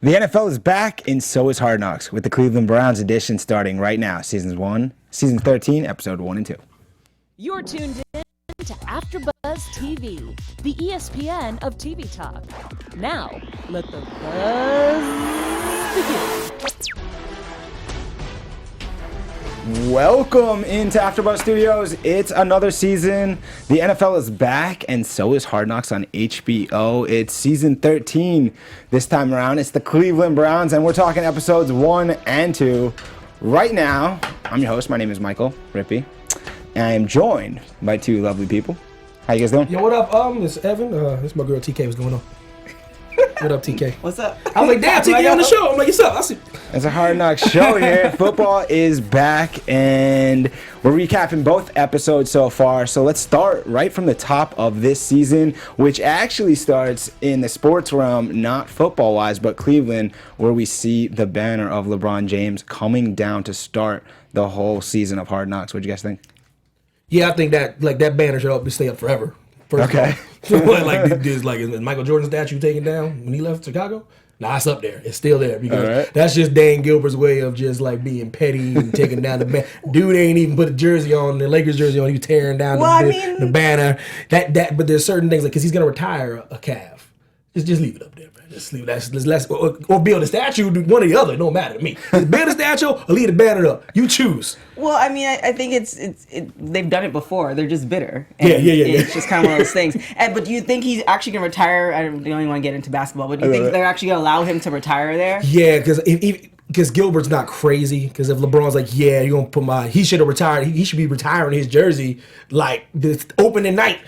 The NFL is back, and so is Hard Knocks, with the Cleveland Browns edition starting right now. Season 13, episode 1 and 2. You're tuned in to AfterBuzz TV, the ESPN of TV talk. Now, let the buzz begin. Welcome into AfterBuzz Studios. It's another season. The NFL is back, and so is Hard Knocks on HBO. It's season 13 this time around. It's the Cleveland Browns, and we're talking episodes 1 and 2 right now. I'm your host. My name is Michael Rippe, and I am joined by two lovely people. How you guys doing? Yo, what up? This is Evan. This is my girl TK. What's going on? What up, TK? What's up? I was like, damn, TK on the show. I'm like, what's up? I see. It's a Hard Knocks show here. Football is back, and we're recapping both episodes so far. So let's start right from the top of this season, which actually starts in the sports realm, not football-wise, but Cleveland, where we see the banner of LeBron James coming down to start the whole season of Hard Knocks. What do you guys think? Yeah, I think that that banner should stay up forever. Okay. Is Michael Jordan's statue taken down when he left Chicago? Nah, it's up there. It's still there because that's just Dan Gilbert's way of just like being petty and taking down the banner. Dude ain't even put a jersey on, the Lakers jersey on. He was tearing down the banner. But there's certain things like because he's gonna retire a calf. Just leave it up there, man. Just leave it. Or build a statue. One or the other. It don't matter to me. Build a statue or leave the banner up. You choose. Well, I mean, I think they've done it before. They're just bitter. And yeah. It's just kind of one of those things. But do you think he's actually going to retire? I don't even want to get into basketball, but do you think they're actually going to allow him to retire there? Yeah, because Gilbert's not crazy. Because if LeBron's like, yeah, you're going to put he should have retired. He should be retiring his jersey like this opening night.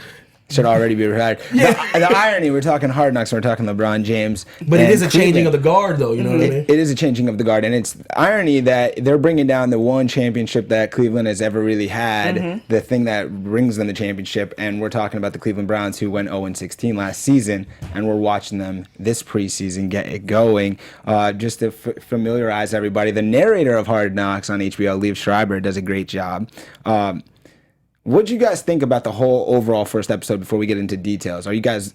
Should already be retired. Yeah. The irony, we're talking Hard Knocks, we're talking LeBron James. But it is a changing of the guard, though, you know what I mean? It is a changing of the guard, and it's irony that they're bringing down the one championship that Cleveland has ever really had, the thing that brings them the championship, and we're talking about the Cleveland Browns who went 0-16 last season, and we're watching them this preseason get it going. Just to familiarize everybody, the narrator of Hard Knocks on HBO, Liev Schreiber, does a great job. What do you guys think about the whole overall first episode before we get into details? Are you guys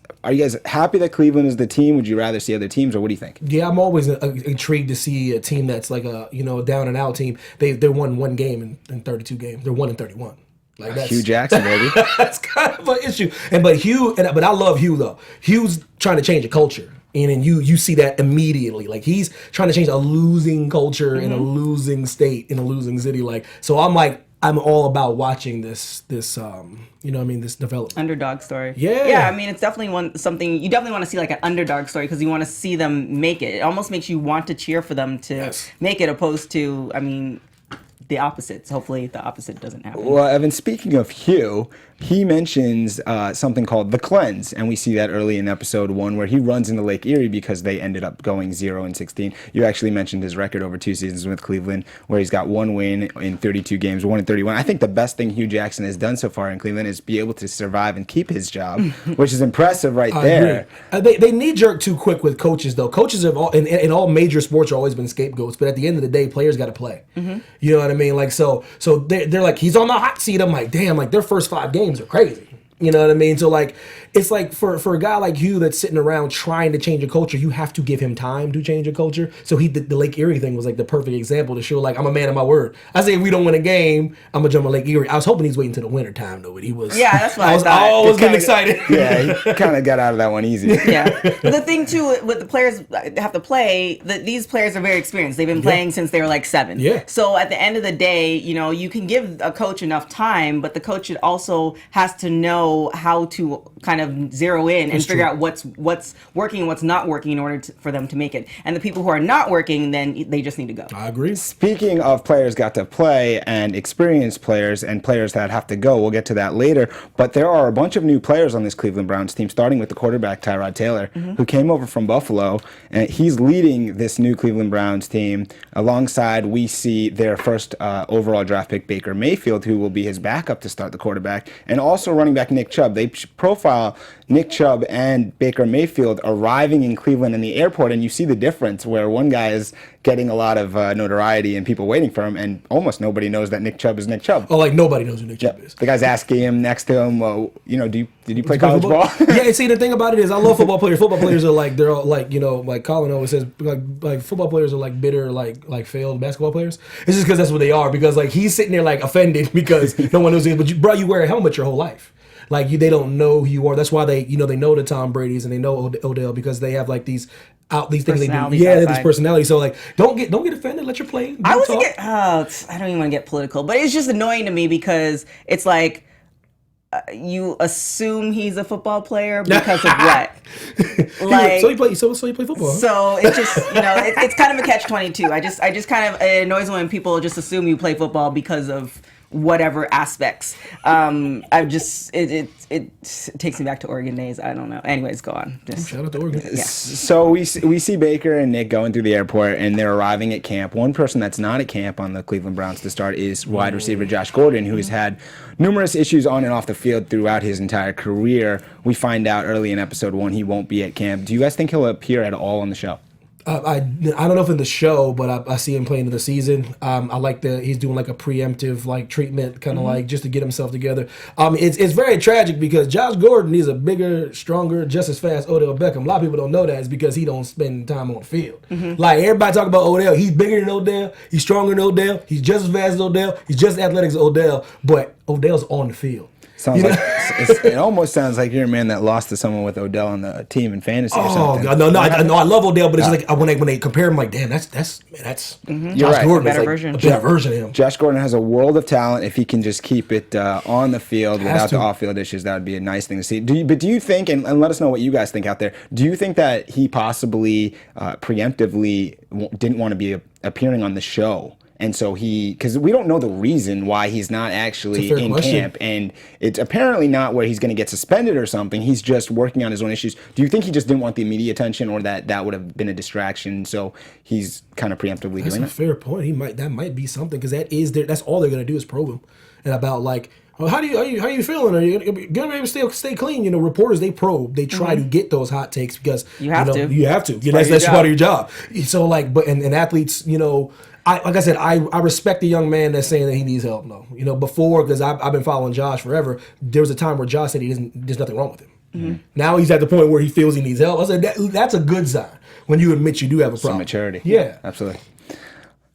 happy that Cleveland is the team? Would you rather see other teams, or what do you think? Yeah, I'm always intrigued to see a team that's like a down and out team. They won one game in 32 games. They're 1-31. Like that's Hue Jackson, baby. That's kind of an issue. But I love Hue though. Hue's trying to change a culture. And then you see that immediately. Like he's trying to change a losing culture in a losing state, in a losing city. Like so I'm all about watching this this development. Underdog story. Yeah. Yeah, I mean, it's definitely something you definitely want to see, like an underdog story, because you want to see them make it. It almost makes you want to cheer for them to make it, opposed to, I mean, the opposites. Hopefully the opposite doesn't happen. Well, Evan, speaking of Hue, he mentions something called the cleanse, and we see that early in episode 1 where he runs into Lake Erie because they ended up going 0-16. You actually mentioned his record over 2 seasons with Cleveland, where he's got 1 win in 32 games, 1-31. I think the best thing Hue Jackson has done so far in Cleveland is be able to survive and keep his job, which is impressive right there. They knee jerk too quick with coaches though. Coaches have in all major sports have always been scapegoats, but at the end of the day, players got to play. You know what I mean? Like so they're like, he's on the hot seat. I'm like, damn, like their first 5 games are crazy. You know what I mean? So like, it's like for a guy like Hue that's sitting around trying to change a culture, you have to give him time to change a culture. So the Lake Erie thing was like the perfect example to show like, I'm a man of my word. I say if we don't win a game, I'm gonna jump on Lake Erie. I was hoping he's waiting till the winter time though, but he was. Yeah, that's what I was thought. always getting excited. Yeah, he kind of got out of that one easy. Yeah. But the thing too with the players that have to play, these players are very experienced. They've been playing since they were like 7. Yeah. So at the end of the day, you can give a coach enough time, but the coach also has to know how to kind of zero in and figure out what's working and what's not working in order for them to make it. And the people who are not working, then they just need to go. I agree. Speaking of players got to play and experienced players and players that have to go, we'll get to that later. But there are a bunch of new players on this Cleveland Browns team, starting with the quarterback, Tyrod Taylor, who came over from Buffalo. And he's leading this new Cleveland Browns team. Alongside, we see their first overall draft pick, Baker Mayfield, who will be his backup to start the quarterback. And also running back Nick Chubb. They profile well. Nick Chubb and Baker Mayfield arriving in Cleveland in the airport, and you see the difference where one guy is getting a lot of notoriety and people waiting for him, and almost nobody knows that Nick Chubb is Nick Chubb. Oh, like nobody knows who Nick Chubb is. The guy's asking him next to him, well, did you play college ball? Yeah, and see, the thing about it is, I love football players. Football players are like, they're all like, like Colin always says, like football players are like bitter, like failed basketball players. It's just because that's what they are. Because like he's sitting there like offended because no one knows him. But you wear a helmet your whole life. Like they don't know who you are. That's why they know the Tom Brady's and they know Odell because they have like these things they do. Yeah, they have this personality. So like, don't get offended. Let your play. I don't even want to get political, but it's just annoying to me because it's like you assume he's a football player because of what? So he play football. So it's just it's kind of a catch-22. I just kind of it annoys when people just assume you play football because of whatever aspects. It takes me back to Oregon days. I don't know. Anyways, go on. Shout out to Oregon. Yeah. So we see Baker and Nick going through the airport, and they're arriving at camp. One person that's not at camp on the Cleveland Browns to start is wide receiver Josh Gordon, who has had numerous issues on and off the field throughout his entire career. We find out early in episode 1 he won't be at camp. Do you guys think he'll appear at all on the show? I don't know if in the show, but I see him playing in the season. I like he's doing like a preemptive like treatment, kind of like just to get himself together. It's very tragic because Josh Gordon is a bigger, stronger, just as fast Odell Beckham. A lot of people don't know that is because he don't spend time on the field. Like everybody talk about Odell, he's bigger than Odell, he's stronger than Odell, he's just as fast as Odell, he's just as athletic as Odell, but Odell's on the field. Sounds like it almost sounds like you're a man that lost to someone with Odell on the team in fantasy or something. Oh no, I love Odell, but it's just like when they compare him, like damn, that's You're right. Gordon, a better like version. a better version of him. Josh Gordon has a world of talent. If he can just keep it on the field without the off-field issues, that would be a nice thing to see. Do you think, and let us know what you guys think out there, do you think that he possibly preemptively didn't want to be appearing on the show? And so because we don't know the reason why he's not actually in camp. And it's apparently not where he's going to get suspended or something. He's just working on his own issues. Do you think he just didn't want the media attention or that would have been a distraction? So he's kind of preemptively doing it? That's a fair point. That might be something because that's all they're going to do is probe him. And about like, well, how you feeling? Are you going to be able to stay clean? Reporters, they probe. They try to get those hot takes because you have to. You have to. That's part of your job. So like, but and athletes, like I said, I respect the young man that's saying that he needs help. No, before because I've been following Josh forever. There was a time where Josh said there's nothing wrong with him. Now he's at the point where he feels he needs help. I said that's a good sign when you admit you do have a problem. Some maturity. Yeah, absolutely.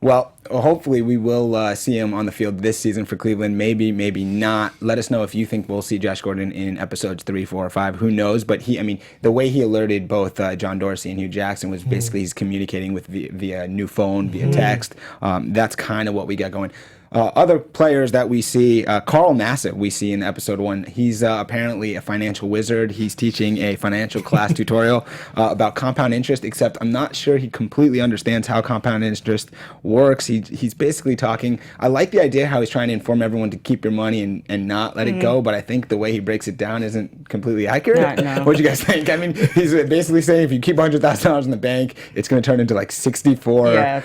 Well, hopefully we will see him on the field this season for Cleveland. Maybe not. Let us know if you think we'll see Josh Gordon in episodes 3, 4, or 5. Who knows? But the way he alerted both John Dorsey and Hue Jackson was basically he's communicating with via new phone, via text. That's kind of what we got going. Other players that we see, Carl Nassib we see in episode 1. He's apparently a financial wizard. He's teaching a financial class tutorial about compound interest, except I'm not sure he completely understands how compound interest works. He's basically talking. I like the idea how he's trying to inform everyone to keep your money and not let it go, but I think the way he breaks it down isn't completely accurate. No. What do you guys think? He's basically saying if you keep $100,000 in the bank, it's going to turn into like 64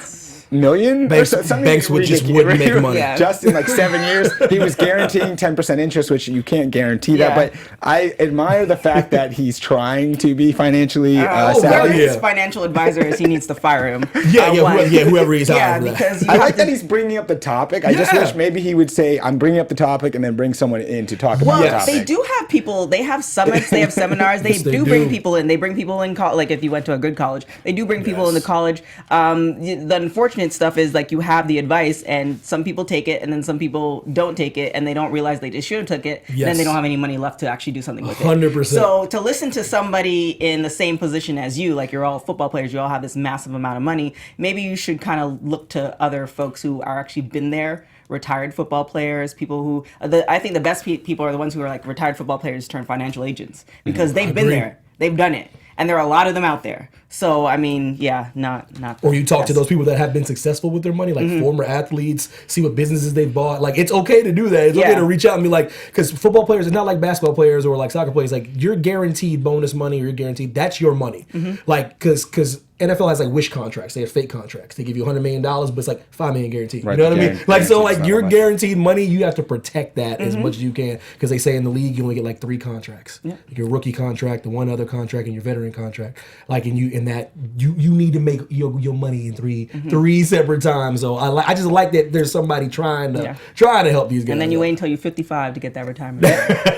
million? Banks would just wouldn't make money. Yeah. Just in like 7 years, he was guaranteeing 10% interest, which you can't guarantee that. But I admire the fact that he's trying to be financially savvy. Whoever his financial advisor is, he needs to fire him. Whoever he's hired. Because I like that he's bringing up the topic. I just wish maybe he would say, I'm bringing up the topic, and then bring someone in to talk about the topic. They do have people. They have summits. They have seminars. They do bring people in. They bring people in, like if you went to a good college, they do bring people into college. The unfortunate stuff is like you have the advice and some people take it and then some people don't take it and they don't realize they just should have took it. Then they don't have any money left to actually do something with it. 100%. So to listen to somebody in the same position as you, like you're all football players, you all have this massive amount of money, maybe you should kind of look to other folks who are actually been there, retired football players, people who I think the best people are the ones who are like retired football players turned financial agents because they've been there, they've done it. And there are a lot of them out there. So I mean, yeah, not. Or you talk to those people that have been successful with their money, like former athletes, see what businesses they've bought. Like, it's okay to do that. It's okay to reach out and be like, because football players, it's not like basketball players or like soccer players. Like, you're guaranteed bonus money, or you're guaranteed, that's your money. Like, because NFL has like wish contracts. They have fake contracts. They give you $100 million, but it's like $5 million guaranteed. Right, you know what I mean? Like, so like you're much. guaranteed money. You have to protect that as much as you can, because they say in the league you only get like 3 contracts. Like your rookie contract, the one other contract, and your veteran contract. Like, and you need to make your money in three separate times. So I just like that there's somebody trying to help these guys. And then you wait until you're 55 to get that retirement.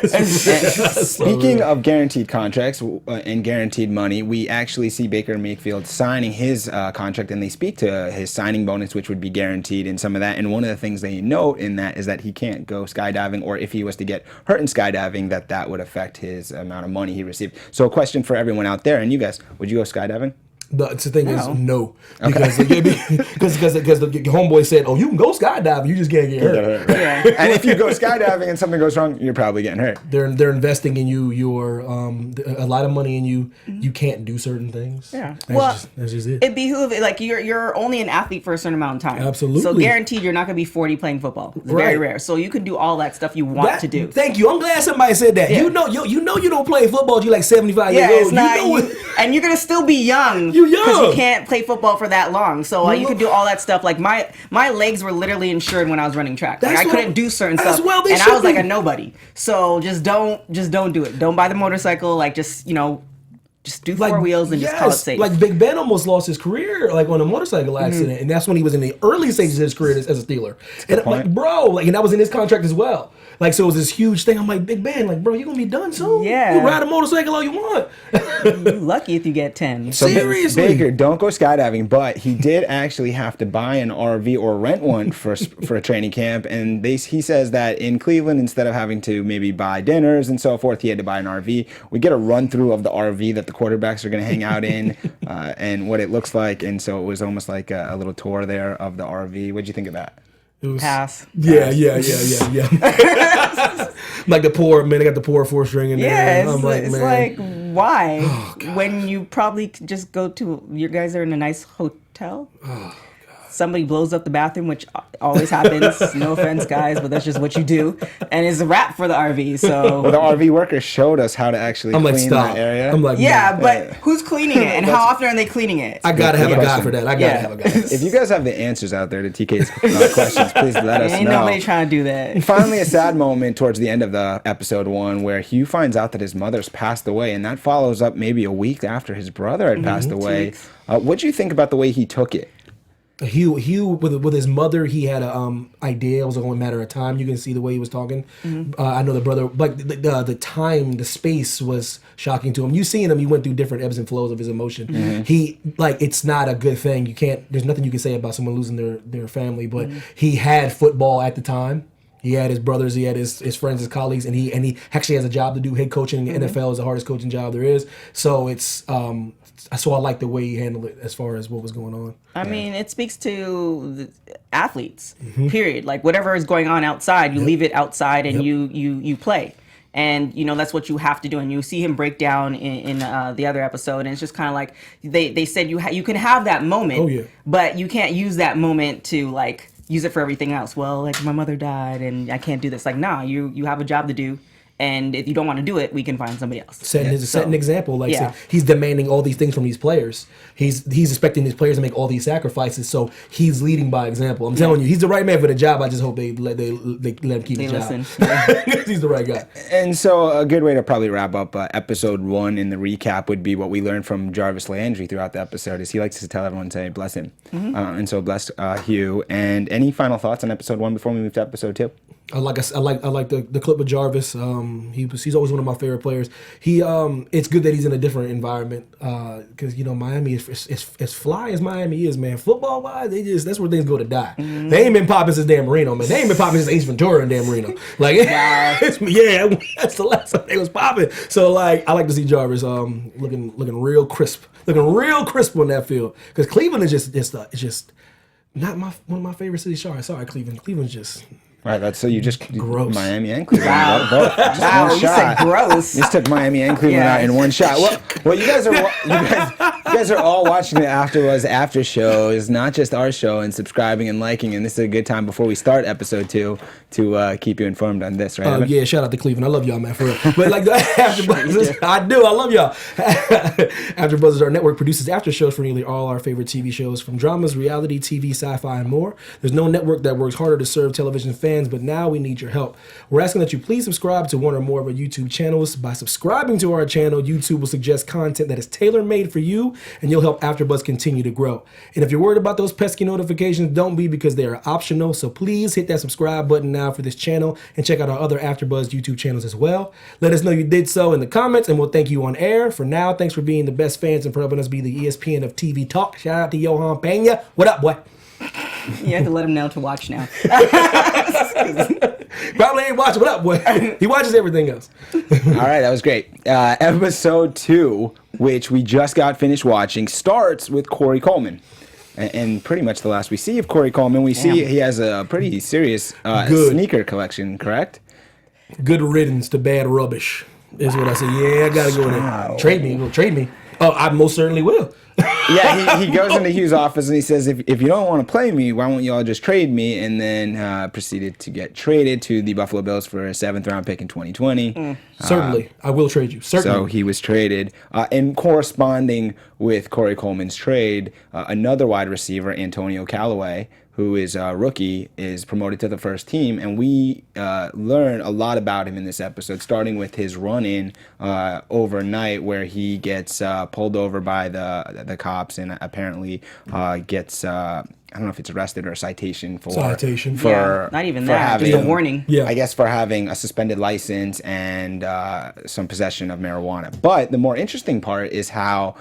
Speaking of guaranteed contracts and guaranteed money, we actually see Baker Mayfield signing his contract, and they speak to his signing bonus, which would be guaranteed and some of that. And one of the things they note in that is that he can't go skydiving, or if he was to get hurt in skydiving, that would affect his amount of money he received. So a question for everyone out there, and you guys, would you go skydiving? The thing is, no. Because the homeboy said, oh, you can go skydiving, you just can't get hurt. And if you go skydiving and something goes wrong, you're probably getting hurt. They're investing in you, a lot of money in you. You can't do certain things. That's just it. It behooves, like, you're only an athlete for a certain amount of time. Absolutely. So guaranteed you're not going to be 40 playing football. It's very rare. So you can do all that stuff you want to do. Thank you. I'm glad somebody said that. You know you don't play football till you're like 75 years old. It's not, and you're going to still be young. Because you can't play football for that long. So you could do all that stuff. Like, my legs were literally insured when I was running track. Like, I couldn't do certain stuff. And I was like a nobody. So just don't do it. Don't buy the motorcycle. Like, just do 4 wheels and just call it safe. Like, Big Ben almost lost his career, like, on a motorcycle accident, and that's when he was in the early stages of his career as a Steeler. And like, bro, like, and that was in his contract as well. Like, so it was this huge thing. I'm like, Big Ben, like, bro, you're gonna be done soon. Yeah. You ride a motorcycle all you want. You're lucky if you get 10. So Seriously. Baker, don't go skydiving, but he did actually have to buy an RV or rent one for a training camp. And he says that in Cleveland, instead of having to maybe buy dinners and so forth, he had to buy an RV. We get a run through of the RV that the quarterbacks are going to hang out in and what it looks like. And so it was almost like a little tour there of the RV. What'd you think of that? Pass. Yeah. Like the poor man, they got the poor 4-string in there. Yeah, I'm like, it's man. like, why? When you probably could just go to, your guys are in a nice hotel. Oh, somebody blows up the bathroom, which always happens. No offense, guys, but that's just what you do. And it's a wrap for the RV. So well, the RV workers showed us how to actually clean that area. I'm like, but who's cleaning it, and how often are they cleaning it? I gotta have a guy for that. I gotta have a guy. If you guys have the answers out there to TK's questions, please let us know. Ain't nobody trying to do that. And finally, a sad moment towards the end of the episode 1 where Hue finds out that his mother's passed away, and that follows up maybe a week after his brother had passed away. What do you think about the way he took it? Hugh with his mother, he had a idea. It was only a matter of time. You can see the way he was talking. I know the brother, like the time, the space was shocking to him. You seen him; he went through different ebbs and flows of his emotion. He it's not a good thing. You can't. There's nothing you can say about someone losing their family. But he had football at the time. He had his brothers, he had his friends, his colleagues, and he actually has a job to do. Head coaching in the NFL is the hardest coaching job there is. So it's so I like the way he handled it as far as what was going on. I mean, it speaks to the athletes, period. Like, whatever is going on outside, you leave it outside and you play. And, that's what you have to do. And you see him break down in the other episode. And it's just kind of like, they said you can have that moment, but you can't use that moment to, like, use it for everything else. Well, like, my mother died and I can't do this. Like, nah, you have a job to do. And if you don't want to do it, we can find somebody else. Setting an example. Like, so he's demanding all these things from these players. He's expecting these players to make all these sacrifices. So he's leading by example. I'm telling you, he's the right man for the job. I just hope they let him keep the job. He's the right guy. And so a good way to probably wrap up episode 1 in the recap would be what we learned from Jarvis Landry throughout the episode is he likes to tell everyone, say, bless him. And so bless Hue. And any final thoughts on episode 1 before we move to episode 2? I like the clip with Jarvis. He's always one of my favorite players. It's good that he's in a different environment because Miami is as fly as Miami is, man. Football wise, that's where things go to die. They ain't been popping since Dan Marino, man. They ain't been popping since Ace Ventura and Dan Marino. Like, that's the last time they was popping. So like, I like to see Jarvis looking real crisp on that field because Cleveland is just not one of my favorite cities. Sorry, Cleveland. Cleveland's just. Right, that's so you just Gross. Miami and Cleveland. Wow. Both. Just Wow, one you said shot. gross. You just took Miami and Cleveland Yeah. out in one shot. Well, you guys are all watching the AfterBuzz after shows, not just our show, and subscribing and liking. And this is a good time before we start episode 2 to keep you informed on this, right? Oh Evan? yeah, shout out to Cleveland. I love y'all, man, for real. But like the AfterBuzz, I do. I love y'all. AfterBuzz is our network, produces after shows for nearly all our favorite TV shows, from dramas, reality, TV, sci-fi, and more. There's no network that works harder to serve television fans, but now we need your help. We're asking that you please subscribe to one or more of our YouTube channels. By subscribing to our channel, YouTube will suggest content that is tailor-made for you, and you'll help AfterBuzz continue to grow. And if you're worried about those pesky notifications, don't be, because they are optional. So please hit that subscribe button now for this channel, and check out our other AfterBuzz YouTube channels as well. Let us know you did so in the comments, and we'll thank you on air. For now, thanks for being the best fans and for helping us be the ESPN of TV talk. Shout out to Johan Pena. What up, boy? You have to let him know to watch now. Probably ain't watching. What up, boy? He watches everything else. All right, that was great. Episode 2, which we just got finished watching, starts with Corey Coleman. And pretty much the last we see of Corey Coleman, we see he has a pretty serious sneaker collection, correct? Good riddance to bad rubbish is what I say. Yeah, I gotta go there. Trade me. Well, trade me. Oh, I most certainly will. Yeah, he goes into Hue's office and he says, if you don't want to play me, why won't you all just trade me? And then proceeded to get traded to the Buffalo Bills for a 7th round pick in 2020. Certainly. I will trade you. Certainly. So he was traded. And corresponding with Corey Coleman's trade, another wide receiver, Antonio Callaway, who is a rookie, is promoted to the first team. And we learn a lot about him in this episode, starting with his run-in overnight, where he gets pulled over by the cops and apparently gets... I don't know if it's arrested or a citation for Not even that, just a warning. Yeah. I guess for having a suspended license and some possession of marijuana. But the more interesting part is how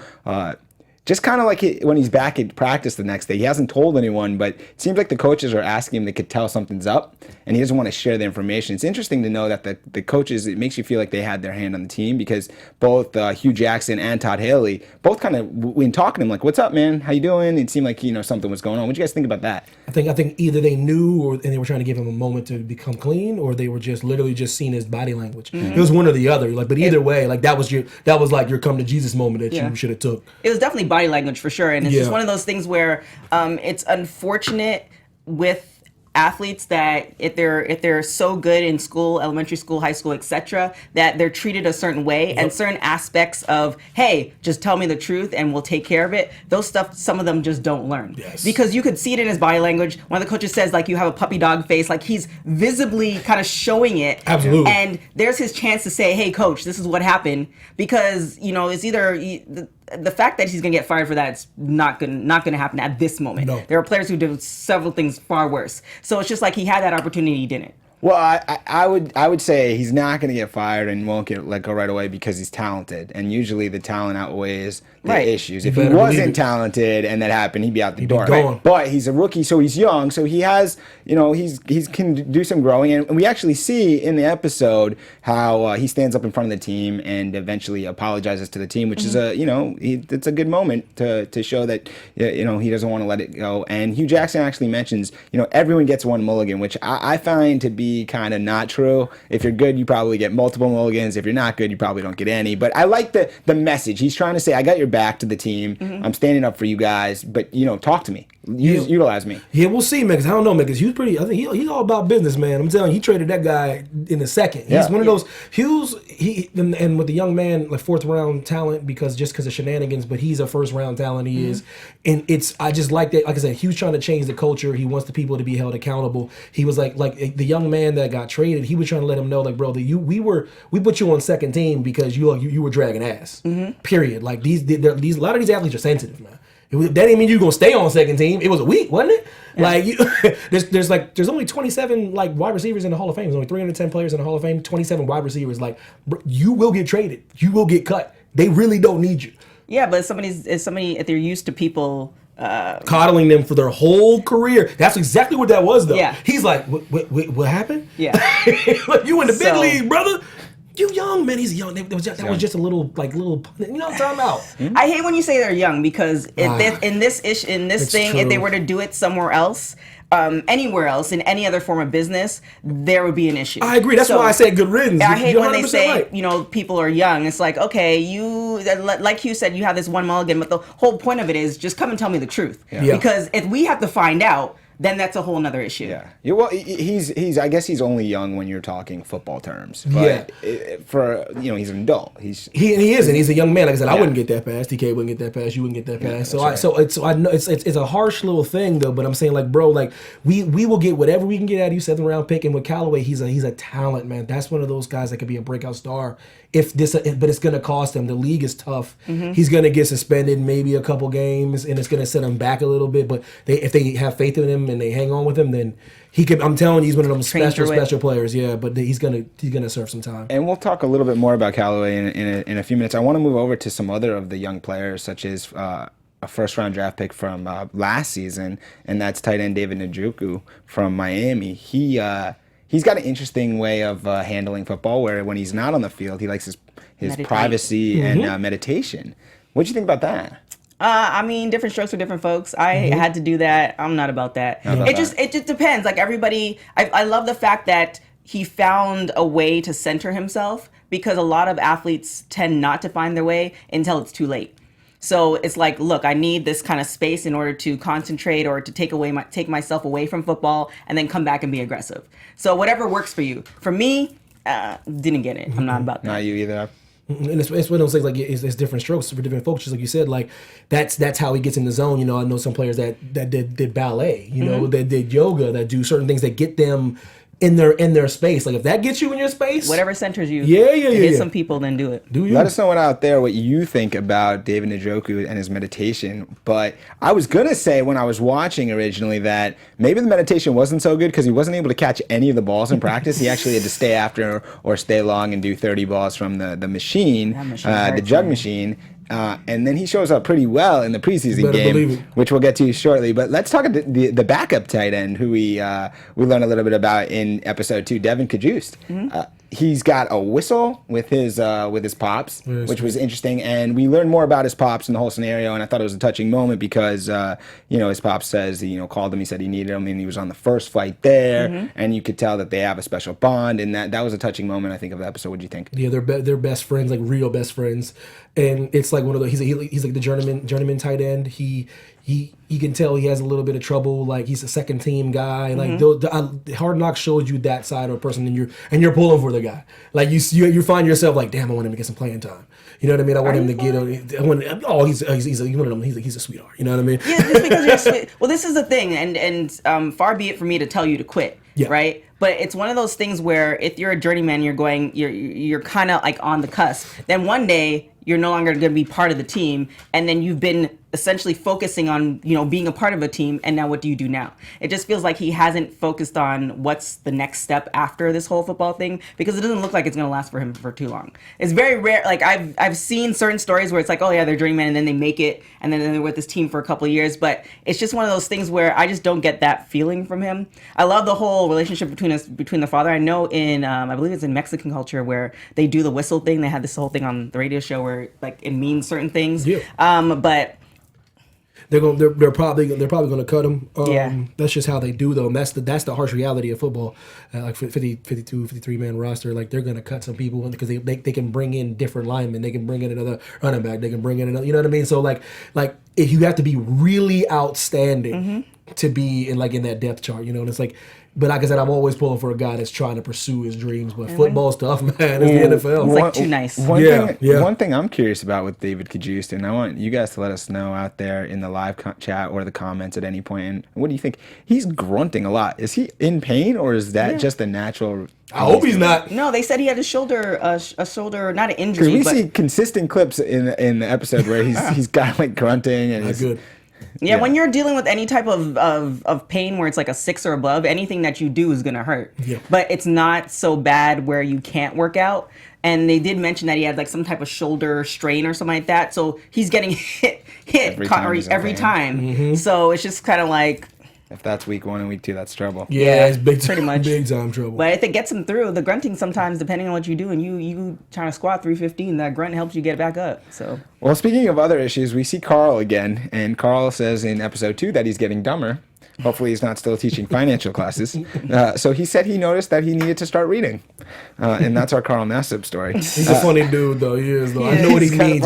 just kind of like when he's back at practice the next day, he hasn't told anyone, but it seems like the coaches are asking him, they could tell something's up, and he doesn't want to share the information. It's interesting to know that the coaches, it makes you feel like they had their hand on the team, because both Hue Jackson and Todd Haley both kind of, when talking to him, like, what's up, man? How you doing? It seemed like, something was going on. What do you guys think about that? I think either they knew and they were trying to give him a moment to become clean, or they were just literally just seeing his body language. It was one or the other. But either way, like that was like your come to Jesus moment that you should have took. It was definitely body language for sure, and it's just one of those things where it's unfortunate with athletes that if they're so good in school, elementary school, high school, etc., that they're treated a certain way, and certain aspects of, hey, just tell me the truth and we'll take care of it, those stuff, some of them just don't learn. Because you could see it in his body language. One of the coaches says, like, you have a puppy dog face, like he's visibly kind of showing it. Absolutely. And there's his chance to say, hey, coach, this is what happened, because it's either the fact that he's going to get fired for that, it's not going to happen at this moment. No. There are players who do several things far worse. So it's just like he had that opportunity, he didn't. Well, I would say he's not going to get fired and won't get let go right away because he's talented, and usually the talent outweighs the issues. If he wasn't talented and that happened, he'd be out the door. But he's a rookie, so he's young, so he has, he can do some growing, and we actually see in the episode how he stands up in front of the team and eventually apologizes to the team, which is it's a good moment to show that he doesn't want to let it go. And Hue Jackson actually mentions everyone gets one mulligan, which I find to be kind of not true. If you're good, you probably get multiple mulligans. If you're not good, you probably don't get any. But I like the message. He's trying to say, I got your back to the team. I'm standing up for you guys, but talk to me. Utilize me. Yeah, we'll see, man. Because I don't know, man. Because Hue's pretty. I think he's all about business, man. I'm telling you, he traded that guy in a second. He's one of those. Hue's and with the young man, like 4th round talent, because of shenanigans. But he's a 1st round talent. He is, and I just like that. Like I said, Hue's trying to change the culture. He wants the people to be held accountable. He was like the young man that got traded. He was trying to let him know, like, bro, that we put you on second team because you were dragging ass. Period. Like these a lot of these athletes are sensitive, man. That didn't mean you were gonna stay on second team. It was a week, wasn't it? Yeah. Like there's only 27 like wide receivers in the Hall of Fame. There's only 310 players in the Hall of Fame. 27 wide receivers. Like, you will get traded. You will get cut. They really don't need you. Yeah, but if they're used to people coddling them for their whole career. That's exactly what that was, though. Yeah. He's like, what happened? Yeah. Like, you in the big league, brother. You young, man. He's young. That was just a little, you know what I'm talking about. I hate when you say they're young because in this thing, true. if they were to do it somewhere else, anywhere else, in any other form of business, there would be an issue. I agree. That's why I say good riddance. I hate You're when they 100% say, right. people are young. It's like, okay, like Hugh said, you have this one mulligan, but the whole point of it is just come and tell me the truth. Yeah. Because if we have to find out, then that's a whole nother issue. Yeah. Well, he's. I guess he's only young when you're talking football terms. But he's an adult. He is, and he's a young man. Like I said, I wouldn't get that pass. TK wouldn't get that pass. You wouldn't get that pass. So I know it's a harsh little thing though. But I'm saying, like, bro, like we will get whatever we can get out of you, 7th round pick. And with Callaway, he's a talent, man. That's one of those guys that could be a breakout star. But it's gonna cost him. The league is tough. He's gonna get suspended maybe a couple games, and it's gonna set him back a little bit. But if they have faith in him and they hang on with him, then he could. I'm telling you, he's one of them special players. Yeah, but he's gonna serve some time. And we'll talk a little bit more about Callaway in a few minutes. I want to move over to some other of the young players, such as a first-round draft pick from last season, and that's tight end David Njoku from Miami. He's got an interesting way of handling football, where when he's not on the field, he likes his privacy and meditation. What do you think about that? Different strokes for different folks. I had to do that. I'm not about that. It just depends. Like everybody, I love the fact that he found a way to center himself, because a lot of athletes tend not to find their way until it's too late. So it's like, look, I need this kind of space in order to concentrate or to take myself away from football and then come back and be aggressive. So whatever works for you. For me, didn't get it. I'm not about that. Not you either. And it's one of those things, like it's different strokes for different folks. Just like you said, like that's how he gets in the zone. You know, I know some players that did ballet. You know, that did yoga, that do certain things that get them in their space. Like if that gets you in your space, whatever centers you. Yeah. Some people, then do it. Do you? Let us know out there what you think about David Njoku and his meditation. But I was gonna say when I was watching originally that maybe the meditation wasn't so good because he wasn't able to catch any of the balls in practice. He actually had to stay after or stay long and do 30 balls from the machine, the jug machine. And then he shows up pretty well in the preseason game, which we'll get to shortly. But let's talk about the backup tight end who we learned a little bit about in episode 2, Devin Cajuste. He's got a whistle with his pops, which was interesting, and we learned more about his pops and the whole scenario. And I thought it was a touching moment because his pops says he called him, he said he needed him, and he was on the first flight there, and you could tell that they have a special bond, and that was a touching moment, I think, of the episode. What do you think? Yeah, they're best friends, like real best friends, and it's like one of the he's like the journeyman tight end. You can tell he has a little bit of trouble. Like he's a second team guy. Like Hard Knocks shows you that side of a person, and you're pulling for the guy. Like you find yourself like, damn, I want him to get some playing time. You know what I mean? I want him to get. He's one of them. He's a sweetheart. You know what I mean? Yeah, just because you're sweet. Well, this is the thing, and far be it for me to tell you to quit. Yeah. Right. But it's one of those things where if you're a journeyman, you're kind of like on the cusp. Then one day you're no longer going to be part of the team, and then you've been essentially focusing on being a part of a team, and now what do you do now? It just feels like he hasn't focused on what's the next step after this whole football thing, because it doesn't look like it's going to last for him for too long. It's very rare. Like I've seen certain stories where it's like, oh yeah, they're journeyman, and then they make it, and then they're with this team for a couple of years, but it's just one of those things where I just don't get that feeling from him. I love the whole relationship between the father. I know in I believe it's in Mexican culture where they do the whistle thing. They had this whole thing on the radio show where like it means certain things. Yeah. But they're probably going to cut him. That's just how they do though, and that's the harsh reality of football. Like 53 man roster, like they're going to cut some people because they can bring in different linemen. They can bring in another running back. They can bring in another. You know what I mean? So like if you have to be really outstanding to be in that depth chart, and it's like. But like I said, I'm always pulling for a guy that's trying to pursue his dreams. But football's tough, man. It's the NFL. It's like too nice. One thing I'm curious about with David Cajuste, and I want you guys to let us know out there in the live chat or the comments at any point. And what do you think? He's grunting a lot. Is he in pain, or is that just a natural? I hope he's not. No, they said he had a shoulder, not an injury. Because we see consistent clips in the episode where he's got like grunting and he's good. Yeah, when you're dealing with any type of pain where it's like a 6 or above, anything that you do is going to hurt. Yeah. But it's not so bad where you can't work out. And they did mention that he had like some type of shoulder strain or something like that. So he's getting hit every time. Mm-hmm. So it's just kind of like... if that's week 1 and week 2, that's trouble. Yeah, it's pretty much big time trouble. But if it gets him through, the grunting sometimes, depending on what you do, and you trying to squat 315, that grunt helps you get back up. So. Well, speaking of other issues, we see Carl again, and Carl says in episode 2 that he's getting dumber. Hopefully he's not still teaching financial classes. So he said he noticed that he needed to start reading. And that's our Carl Nassib story. He's a funny dude, though. He is, though. I know what he means.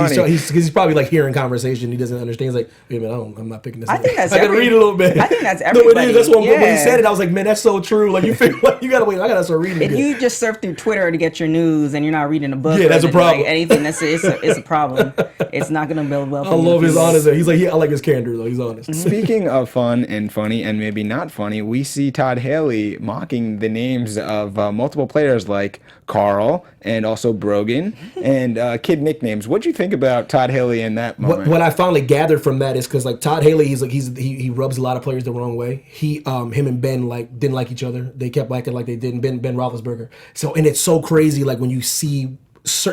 He's probably like hearing conversation. He doesn't understand. He's like, wait a minute, I'm not picking this up. I think that's I gotta read a little bit. I think that's everybody. No, it is. That's what when he said it, I was like, man, that's so true. Like, you feel like you gotta wait. I gotta start reading If you just surf through Twitter to get your news and you're not reading a book, that's a problem. Like anything, it's a problem. It's not gonna build well. I love his honesty. He's like, I like his candor, though. He's honest. Speaking of fun and funny, and maybe not funny, we see Todd Haley mocking the names of multiple players like Carl and also Brogan and kid nicknames. What do you think about Todd Haley in that moment? What I finally gathered from that is because like Todd Haley, he rubs a lot of players the wrong way. Him and Ben didn't like each other. They kept acting like they didn't. Ben Roethlisberger. So and it's so crazy like when you see.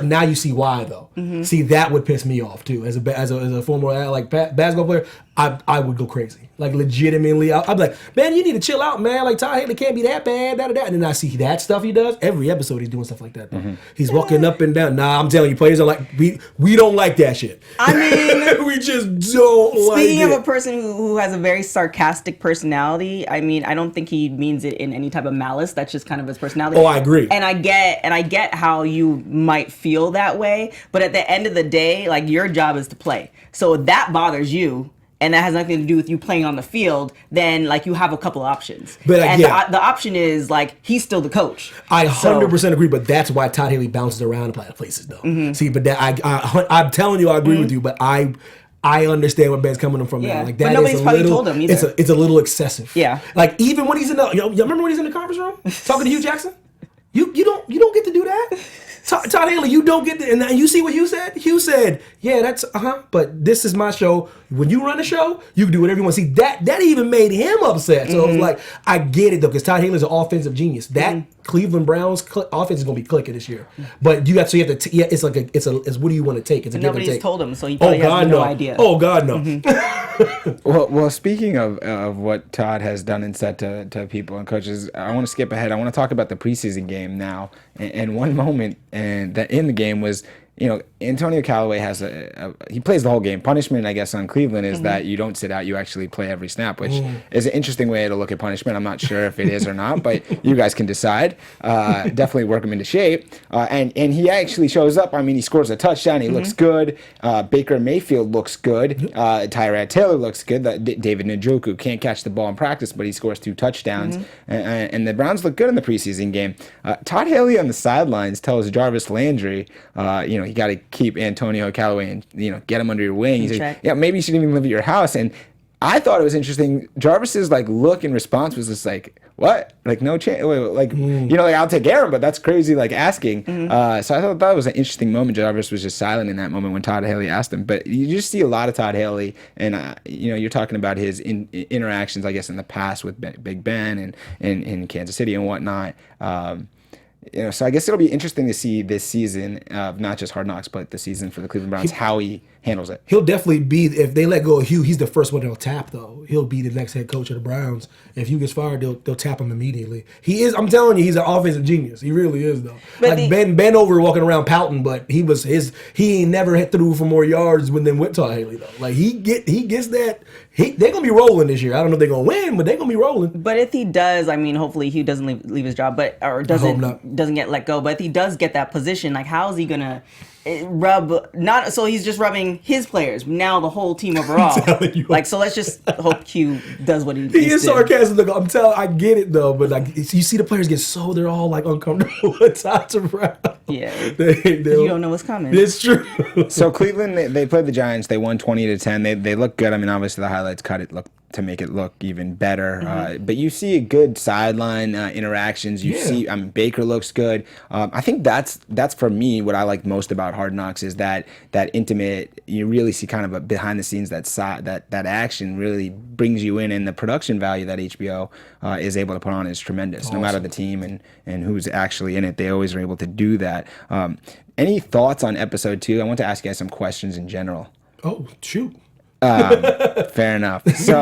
Now you see why though. See, that would piss me off too. As a former like basketball player, I would go crazy. Like legitimately, I'd be like, man, you need to chill out, man. Like Todd Haley can't be that bad. And then I see that stuff he does every episode. He's doing stuff like that. He's walking up and down. Nah, I'm telling you, players are like we don't like that shit. I mean, we just don't like it. Speaking of a person who has a very sarcastic personality, I mean, I don't think he means it in any type of malice. That's just kind of his personality. Oh, I agree. And I get how you might feel that way, but at the end of the day, like your job is to play. So if that bothers you, and that has nothing to do with you playing on the field, then like you have a couple options. But the option is like he's still the coach. I 100% agree, but that's why Todd Haley bounces around and places though. See, but I'm telling you, I agree with you, but I understand where Ben's coming from now. Like that, but nobody's probably told him either. It's a little excessive. Yeah. Like even when he's in the, you remember when he's in the conference room talking to Hue Jackson? You don't get to do that. Todd Haley, you don't get to, and you see what Hugh said? Hugh said, yeah, that's, but this is my show. When you run a show, you can do whatever you want. See, that even made him upset. So it was like, I get it though, because Todd Haley's an offensive genius. That Cleveland Browns offense is going to be clicking this year. But you have to it's like it's what do you want to take? It's a give and take. Nobody's told him, so he probably has no idea. Oh God, no. Well, speaking of what Todd has done and said to people and coaches, I want to skip ahead. I want to talk about the preseason game now. And one moment that in the game was, Antonio Callaway has he plays the whole game. Punishment, I guess, on Cleveland is that you don't sit out, you actually play every snap, which is an interesting way to look at punishment. I'm not sure if it is or not, but you guys can decide. Definitely work him into shape. And he actually shows up. I mean, he scores a touchdown. He looks good. Baker Mayfield looks good. Tyrod Taylor looks good. David Njoku can't catch the ball in practice, but he scores 2 touchdowns. And the Browns look good in the preseason game. Todd Haley on the sidelines tells Jarvis Landry, you got to keep Antonio Callaway and get him under your wing. He said, yeah, maybe you shouldn't even live at your house. And I thought it was interesting. Jarvis's look in response was just like, what? Like no chance. Like I'll take care of him, but that's crazy. Like asking. So I thought that was an interesting moment. Jarvis was just silent in that moment when Todd Haley asked him. But you just see a lot of Todd Haley, and you're talking about his interactions, I guess, in the past with Big Ben and in Kansas City and whatnot. So I guess it'll be interesting to see this season of not just Hard Knocks, but the season for the Cleveland Browns, how he handles it. He'll definitely be, if they let go of Hugh, he's the first one they'll tap, though. He'll be the next head coach of the Browns. If Hugh gets fired, they'll tap him immediately. He is, I'm telling you, he's an offensive genius. He really is, though. But Ben over walking around pouting, but he ain't never hit through for more yards than with Todd Haley, though. Like, he gets that. They're going to be rolling this year. I don't know if they're going to win, but they're going to be rolling. But if he does, I mean, hopefully Hugh doesn't leave his job, doesn't get let go. But if he does get that position, like, how is he going to so he's just rubbing his players, now the whole team overall. So let's just hope Q does what he needs to. He is sarcastic. I'm telling, I get it though, but you see the players get they're all uncomfortable with Todd's around. Yeah, you don't know what's coming. It's true. So Cleveland, they played the Giants. They won 20-10. They look good. I mean, obviously the highlights to make it look even better. But you see a good sideline interactions. You see, Baker looks good. I think that's for me what I like most about Hard Knocks is that intimate. You really see kind of a behind the scenes that action really brings you in, and the production value that HBO is able to put on is tremendous. Awesome. No matter the team and who's actually in it, they always are able to do that. Any thoughts on episode 2? I want to ask you guys some questions in general. Oh, shoot. Fair enough. So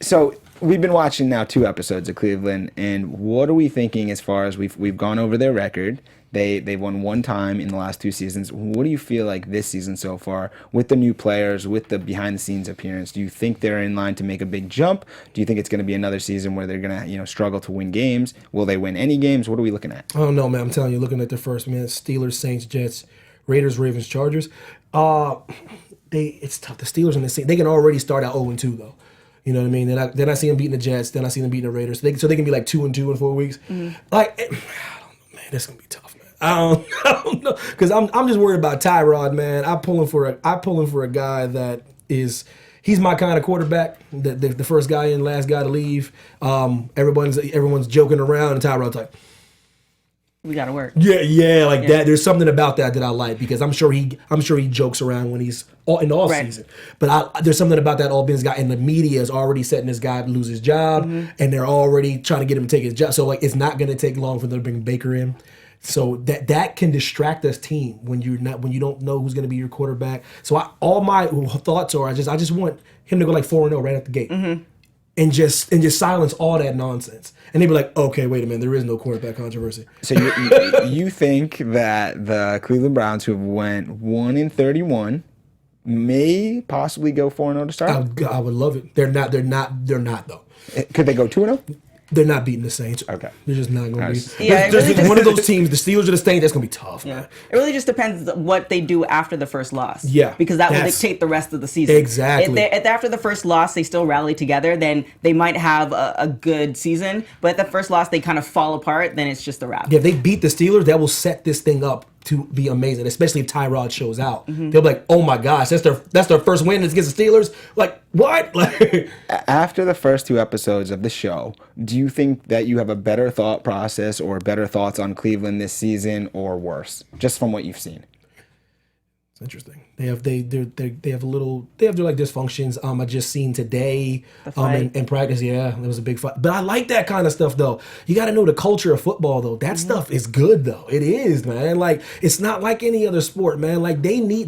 So we've been watching now 2 episodes of Cleveland, and what are we thinking as far as we've gone over their record? They've won 1 time in the last 2 seasons. What do you feel like this season so far with the new players, with the behind the scenes appearance? Do you think they're in line to make a big jump? Do you think it's going to be another season where they're going to struggle to win games? Will they win any games? What are we looking at? I don't know, man. I'm telling you, looking at their first, man, Steelers, Saints, Jets, Raiders, Ravens, Chargers. It's tough. The Steelers and the Saints, they can already start out 0-2 though. You know what I mean? Then I see them beating the Jets. Then I see them beating the Raiders. So they can be like 2-2 in 4 weeks. Like, I don't know, man. This is gonna be tough, man. I don't know, because I'm just worried about Tyrod, man. I'm pulling for a guy that he's my kind of quarterback. The first guy in, last guy to leave. Everyone's joking around, and Tyrod's like, we gotta work. Yeah, like that. There's something about that I like, because I'm sure he jokes around when he's in the off season. But there's something about that all business guy, and the media is already setting this guy to lose his job, and they're already trying to get him to take his job. So like, it's not going to take long for them to bring Baker in. So that can distract this team when you don't know who's going to be your quarterback. So all my thoughts are I just want him to go like 4-0 right out the gate. And just silence all that nonsense, and they'd be like, okay, wait a minute, there is no quarterback controversy. So you think that the Cleveland Browns, who went 1-31, may possibly go 4-0 to start? I would love it. They're not though. Could they go 2-0? They're not beating the Saints. Okay. They're just not going to be. Yeah, There's one of those teams, the Steelers or the Saints, that's going to be tough, man. It really just depends what they do after the first loss. Yeah. Because that will dictate the rest of the season. Exactly. If after the first loss they still rally together, then they might have a good season. But at the first loss they kind of fall apart, then it's just a wrap. Yeah, if they beat the Steelers, that will set this thing up to be amazing, especially if Tyrod shows out. They'll be like, oh my gosh, that's their first win against the Steelers? Like, what? Like, after the first 2 episodes of the show, do you think that you have a better thought process or better thoughts on Cleveland this season, or worse, just from what you've seen? It's interesting. They have their like dysfunctions. I just seen today in practice. Yeah, there was a big fight. But I like that kind of stuff though. You got to know the culture of football though. That stuff is good though. It is, man. Like, it's not like any other sport, man. Like,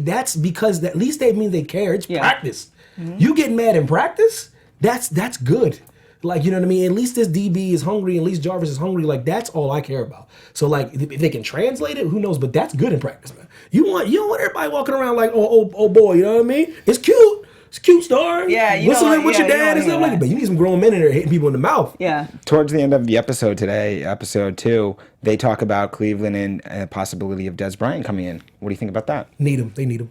that's because at least they mean they care. It's practice. You get mad in practice, that's good. Like, you know what I mean? At least this DB is hungry. At least Jarvis is hungry. Like, that's all I care about. So, like, if they can translate it, who knows? But that's good in practice, man. You don't want everybody walking around like, oh boy, you know what I mean? It's cute. It's a cute story. Yeah, whistling with your dad and stuff like that. But you need some grown men in there hitting people in the mouth. Yeah. Towards the end of the episode today, episode 2, they talk about Cleveland and a possibility of Des Bryant coming in. What do you think about that? Need him. They need him.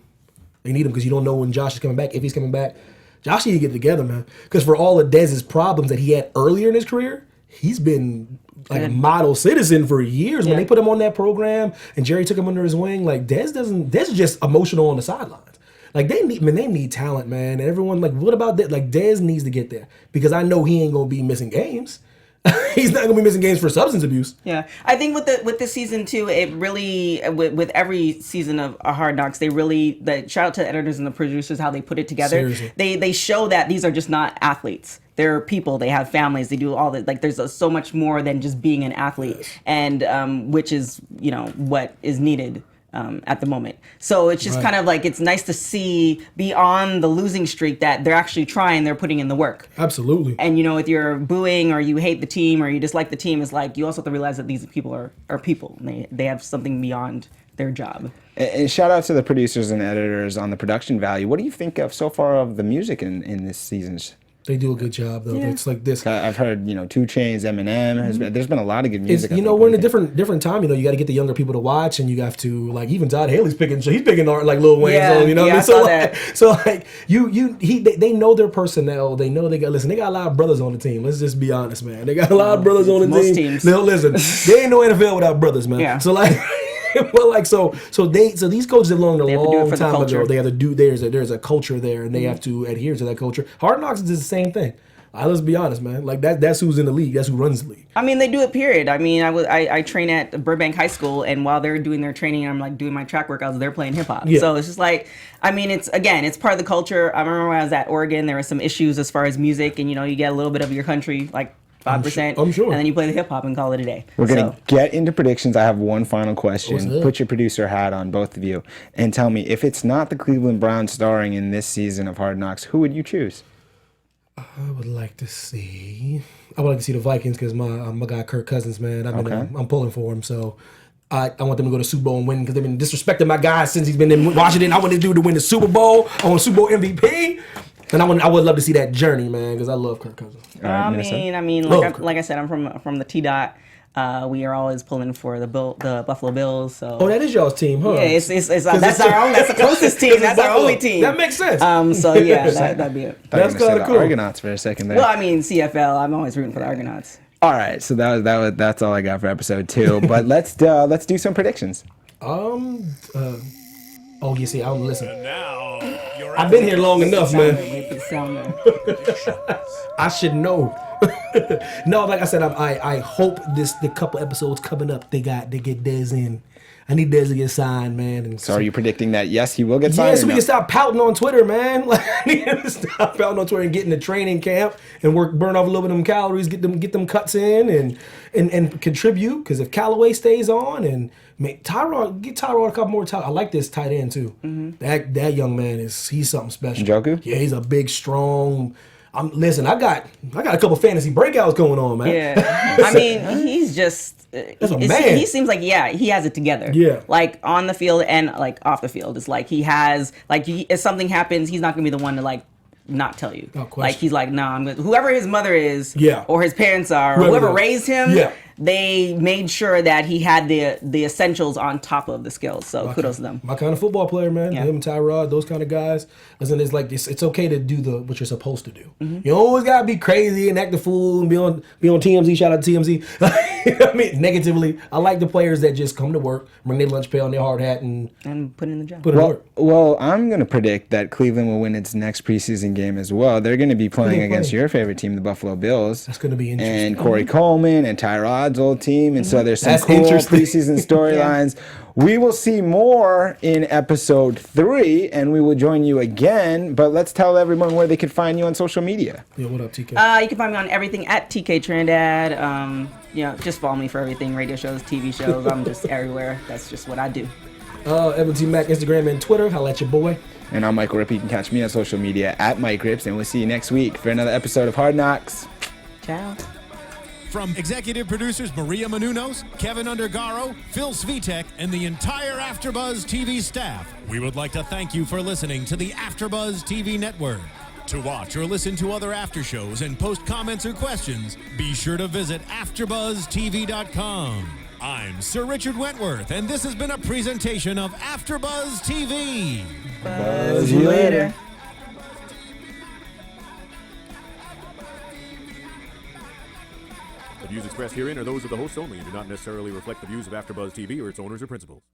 They need him because you don't know when Josh is coming back, if he's coming back. Josh need to get together, man. Because for all of Dez's problems that he had earlier in his career, he's been like a model citizen for years. When they put him on that program and Jerry took him under his wing, like Dez is just emotional on the sidelines. Like, they need talent, man. And everyone, like, what about that? Like, Dez needs to get there because I know he ain't gonna be missing games. He's not gonna be missing games for substance abuse. Yeah, I think with the season too, it really with every season of Hard Knocks, they really shout out to the editors and the producers how they put it together. Seriously. They show that these are just not athletes. They're people. They have families. They do all that. Like, there's so much more than just being an athlete, and which is what is needed. At the moment. So it's just kind of like, it's nice to see beyond the losing streak that they're actually trying, they're putting in the work. Absolutely. And if you're booing or you hate the team or you dislike the team, it's like, you also have to realize that these people are people. And they have something beyond their job. And shout out to the producers and editors on the production value. What do you think of so far of the music in this season's? They do a good job though. Yeah. It's like this. I've heard 2 Chainz, Eminem. There's been a lot of good music. We're in a different time. You got to get the younger people to watch, and you have to, like, even Todd Haley's picking art like Lil Wayne's. They know their personnel. They know they got a lot of brothers on the team. Let's just be honest, man. They got a lot of brothers on the most team. Teams. No, listen, they ain't no NFL without brothers, man. Yeah. So like. Well, like so these coaches have learned a long time ago. They have to do. There's a culture there, and they have to adhere to that culture. Hard Knocks is the same thing. Let's be honest, man. Like, that's who's in the league. That's who runs the league. I mean, they do it, period. I mean, I train at Burbank High School, and while they're doing their training, I'm like doing my track workouts, they're playing hip hop. Yeah. So it's just like, I mean, it's part of the culture. I remember when I was at Oregon, there were some issues as far as music, and you get a little bit of your country, like 5%. I'm sure. And then you play the hip hop and call it a day. We're going to get into predictions. I have one final question. Put your producer hat on, both of you, and tell me, if it's not the Cleveland Browns starring in this season of Hard Knocks, who would you choose? I would like to see the Vikings because my guy Kirk Cousins, man. I'm pulling for him. So I want them to go to Super Bowl and win because they've been disrespecting my guy since he's been in Washington. I want this dude to win the Super Bowl. I want Super Bowl MVP. And I would love to see that journey, man, because I love Kirk Cousins. I mean, like I said, I'm from the T-Dot. We are always pulling for the Buffalo Bills. So that is y'all's team, huh? Yeah, that's the closest team. That's our only team. That makes sense. So yeah, that'd be it. That's kind of cool. Argonauts for a second there. Well, I mean CFL. I'm always rooting for the Argonauts. All right, so that's all I got for episode 2. But let's do some predictions. You see, I'm listening. Now, I've been here long enough, man. I should know. No, like I said, I hope the couple episodes coming up they get Dez in. I need Dez to get signed, man. And so are you predicting that yes, he will get signed? Yeah, so we can stop pouting on Twitter, man. Like I need to stop pouting on Twitter and get in the training camp and burn off a little bit of them calories, get them cuts in and contribute. Because if Callaway stays on and get Tyrod a couple more times. I like this tight end too. Mm-hmm. That young man he's something special. Njoku? Yeah, he's a big, strong. Listen, I got a couple fantasy breakouts going on, man. Yeah, I mean, he's just. That's a man. He seems like he has it together. Yeah, like on the field and like off the field. It's like he has if something happens, he's not gonna be the one to not tell you. Like he's like, nah, whoever his mother is, or his parents are, or whoever raised him, they made sure that he had the essentials on top of the skills. So kudos to them. My kind of football player, man. Yeah. Him, Tyrod, those kind of guys. Listen, it's like it's okay to do what you're supposed to do. Mm-hmm. You always gotta be crazy and act the fool and be on TMZ. Shout out to TMZ. I mean, negatively, I like the players that just come to work, bring their lunch pail and their hard hat and put in the job. Well, I'm gonna predict that Cleveland will win its next preseason game as well. They're gonna be playing against your favorite team, the Buffalo Bills. That's gonna be interesting. And Corey Coleman and Tyrod's old team, and so there's some cool preseason storylines. We will see more in episode 3, and we will join you again. But let's tell everyone where they can find you on social media. Yeah, what up, TK? You can find me on everything at TK Trinidad. Just follow me for everything, radio shows, TV shows. I'm just everywhere. That's just what I do. Evan Mack, Instagram and Twitter. Holla at your boy. And I'm Michael Rippe. You can catch me on social media at Mike Rips, and we'll see you next week for another episode of Hard Knocks. Ciao. From executive producers Maria Menounos, Kevin Undergaro, Phil Svitek, and the entire AfterBuzz TV staff, we would like to thank you for listening to the AfterBuzz TV network. To watch or listen to other after shows and post comments or questions, be sure to visit AfterBuzzTV.com. I'm Sir Richard Wentworth, and this has been a presentation of AfterBuzz TV. Buzz you later. The views expressed herein are those of the hosts only and do not necessarily reflect the views of AfterBuzz TV or its owners or principals.